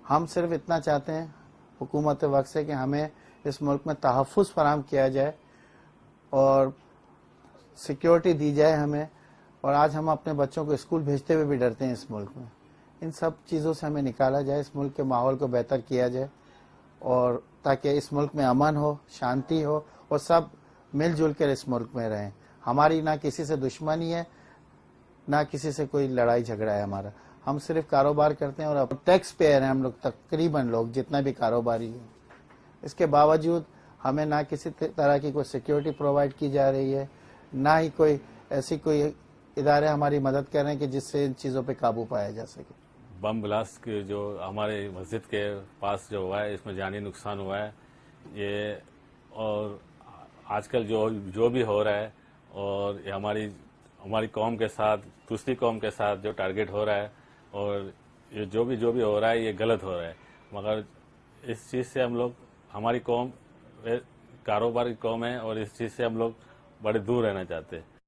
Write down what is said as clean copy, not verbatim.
ہم صرف اتنا چاہتے ہیں حکومت وقت سے کہ ہمیں اس ملک میں تحفظ فراہم کیا جائے اور سیکیورٹی دی جائے ہمیں. اور آج ہم اپنے بچوں کو اسکول بھیجتے ہوئے بھی ڈرتے ہیں اس ملک میں. ان سب چیزوں سے ہمیں نکالا جائے, اس ملک کے ماحول کو بہتر کیا جائے, اور تاکہ اس ملک میں امن ہو, شانتی ہو, اور سب مل جل کر اس ملک میں رہیں. ہماری نہ کسی سے دشمنی ہے, نہ کسی سے کوئی لڑائی جھگڑا ہے ہمارا. ہم صرف کاروبار کرتے ہیں اور ٹیکس پیئر ہیں ہم لوگ, تقریباً لوگ جتنا بھی کاروباری ہیں. اس کے باوجود ہمیں نہ کسی طرح کی کوئی سیکیورٹی پرووائڈ کی جا رہی ہے, نہ ہی کوئی ایسی کوئی ادارے ہماری مدد کر رہے ہیں کہ جس سے ان چیزوں پہ قابو پایا جا سکے. بم بلاسٹ کے جو ہمارے مسجد کے پاس جو ہوا ہے, اس میں جانی نقصان ہوا ہے یہ. اور آج کل جو بھی ہو رہا ہے, اور یہ ہماری قوم کے ساتھ دوسری قوم کے ساتھ جو ٹارگٹ ہو رہا ہے, اور یہ جو بھی ہو رہا ہے یہ غلط ہو رہا ہے. مگر اس چیز سے ہم لوگ, ہماری قوم کاروباری قوم ہے, اور اس چیز سے ہم لوگ بڑے دور رہنا چاہتے ہیں.